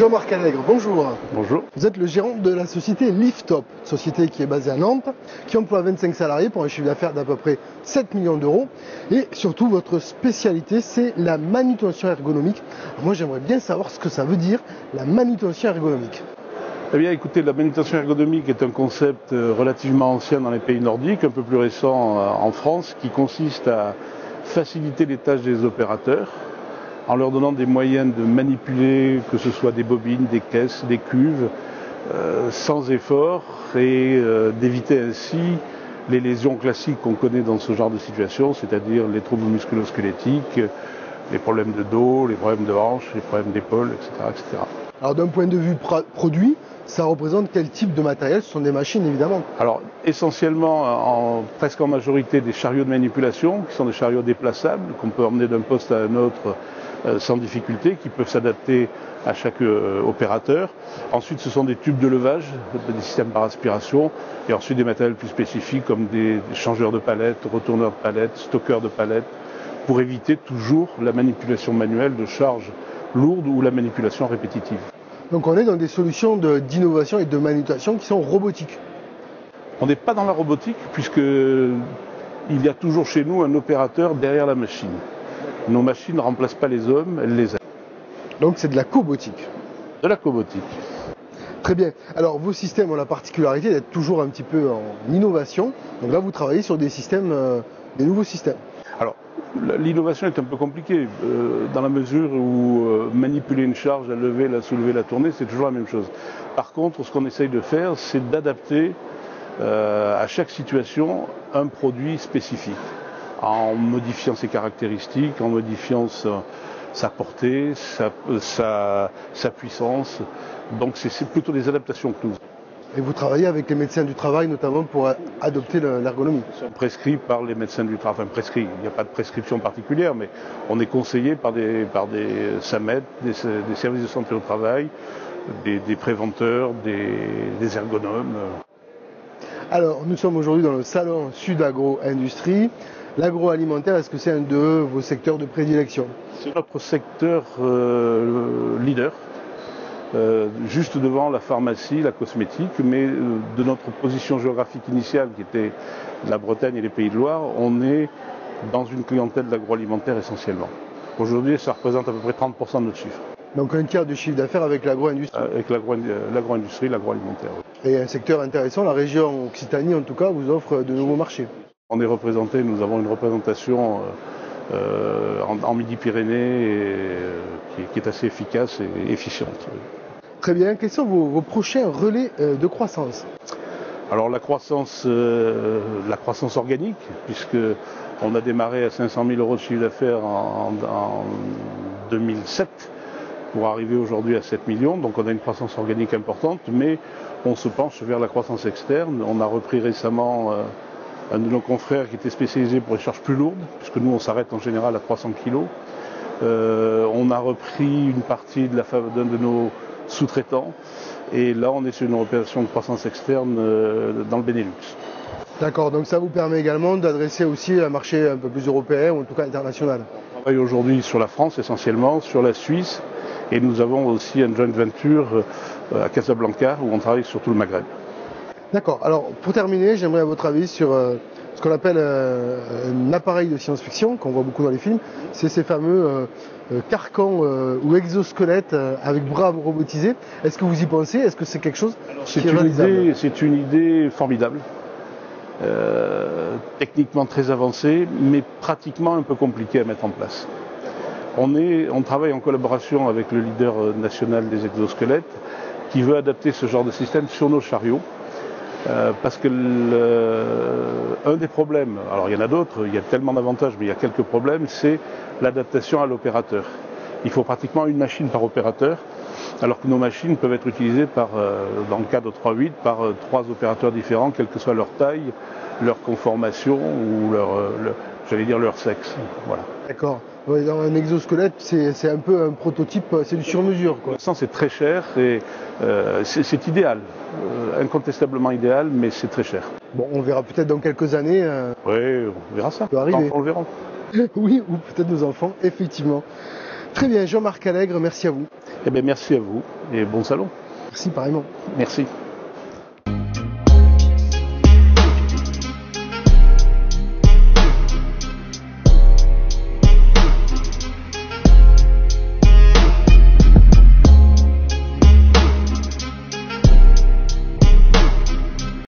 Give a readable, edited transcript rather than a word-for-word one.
Jean-Marc Allègre, bonjour. Bonjour. Vous êtes le gérant de la société Liftop, société qui est basée à Nantes, qui emploie 25 salariés pour un chiffre d'affaires d'à peu près 7 millions d'euros. Et surtout, votre spécialité, c'est la manutention ergonomique. Alors moi, j'aimerais bien savoir ce que ça veut dire, la manutention ergonomique. Eh bien, écoutez, la manutention ergonomique est un concept relativement ancien dans les pays nordiques, un peu plus récent en France, qui consiste à faciliter les tâches des opérateurs en leur donnant des moyens de manipuler, que ce soit des bobines, des caisses, des cuves, sans effort et d'éviter ainsi les lésions classiques qu'on connaît dans ce genre de situation, c'est-à-dire les troubles musculo-squelettiques, les problèmes de dos, les problèmes de hanches, les problèmes d'épaule, etc., etc. Alors d'un point de vue produit, ça représente quel type de matériel? Ce sont des machines évidemment. Alors essentiellement, presque en majorité, des chariots de manipulation, qui sont des chariots déplaçables, qu'on peut emmener d'un poste à un autre sans difficulté, qui peuvent s'adapter à chaque opérateur. Ensuite, ce sont des tubes de levage, des systèmes par aspiration, et ensuite des matériels plus spécifiques comme des changeurs de palettes, retourneurs de palettes, stockeurs de palettes, pour éviter toujours la manipulation manuelle de charges lourdes ou la manipulation répétitive. Donc on est dans des solutions d'innovation et de manutention qui sont robotiques. On n'est pas dans la robotique puisqu'il y a toujours chez nous un opérateur derrière la machine. Nos machines ne remplacent pas les hommes, elles les aident. Donc c'est de la cobotique. De la cobotique. Très bien. Alors vos systèmes ont la particularité d'être toujours un petit peu en innovation. Donc là vous travaillez sur des systèmes, des nouveaux systèmes. Alors l'innovation est un peu compliquée dans la mesure où manipuler une charge, la lever, la soulever, la tourner, c'est toujours la même chose. Par contre, ce qu'on essaye de faire, c'est d'adapter à chaque situation un produit spécifique, en modifiant ses caractéristiques, en modifiant sa portée, sa puissance. Donc c'est plutôt des adaptations que nous faisons. Et vous travaillez avec les médecins du travail notamment pour adopter l'ergonomie. Nous sommes prescrits par les médecins du travail. Enfin prescrits, il n'y a pas de prescription particulière, mais on est conseillé par des SAMET, des services de santé au travail, des préventeurs, des ergonomes. Alors nous sommes aujourd'hui dans le salon Sud Agro Industrie. L'agroalimentaire, est-ce que c'est un de vos secteurs de prédilection? C'est notre secteur leader. Juste devant la pharmacie, la cosmétique, mais de notre position géographique initiale qui était la Bretagne et les Pays de Loire, on est dans une clientèle d'agroalimentaire essentiellement. Aujourd'hui, ça représente à peu près 30% de notre chiffre. Donc un tiers du chiffre d'affaires avec l'agro-industrie. Avec l'agro-industrie, l'agroalimentaire. Oui. Et un secteur intéressant, la région Occitanie en tout cas vous offre de nouveaux marchés. On est représenté, nous avons une représentation en Midi-Pyrénées qui est assez efficace et efficiente. Très bien, quels sont vos prochains relais de croissance? Alors la croissance organique, puisqu'on a démarré à 500 000 euros de chiffre d'affaires en 2007 pour arriver aujourd'hui à 7 millions. Donc on a une croissance organique importante, mais on se penche vers la croissance externe. On a repris récemment un de nos confrères qui était spécialisé pour les charges plus lourdes, puisque nous on s'arrête en général à 300 kg. On a repris une partie d'un de nos sous-traitants et là on est sur une opération de croissance externe dans le Benelux. D'accord, donc ça vous permet également d'adresser aussi un marché un peu plus européen ou en tout cas international. On travaille aujourd'hui sur la France essentiellement, sur la Suisse et nous avons aussi une joint venture à Casablanca où on travaille sur tout le Maghreb. D'accord, alors pour terminer, j'aimerais à votre avis sur ce qu'on appelle un appareil de science-fiction, qu'on voit beaucoup dans les films, c'est ces fameux carcans ou exosquelettes avec bras robotisés. Est-ce que vous y pensez? Est-ce que c'est quelque chose qui est réalisable? C'est une idée formidable, techniquement très avancée, mais pratiquement un peu compliquée à mettre en place. On travaille en collaboration avec le leader national des exosquelettes qui veut adapter ce genre de système sur nos chariots. Parce que un des problèmes, alors il y en a d'autres, il y a tellement d'avantages, mais il y a quelques problèmes, c'est l'adaptation à l'opérateur. Il faut pratiquement une machine par opérateur, alors que nos machines peuvent être utilisées dans le cas de 3.8 par 3 opérateurs différents, quelle que soit leur taille, leur conformation ou leur sexe. Voilà. D'accord. Ouais, dans un exosquelette, c'est un peu un prototype, c'est du sur-mesure. Pour l'instant, c'est très cher et c'est idéal, incontestablement idéal, mais c'est très cher. Bon, on verra peut-être dans quelques années. Oui, on verra ça. Ça peut arriver. On le verra. Oui, ou peut-être nos enfants, effectivement. Très bien, Jean-Marc Allègre, merci à vous. Eh bien, merci à vous et bon salon. Merci pareillement. Merci.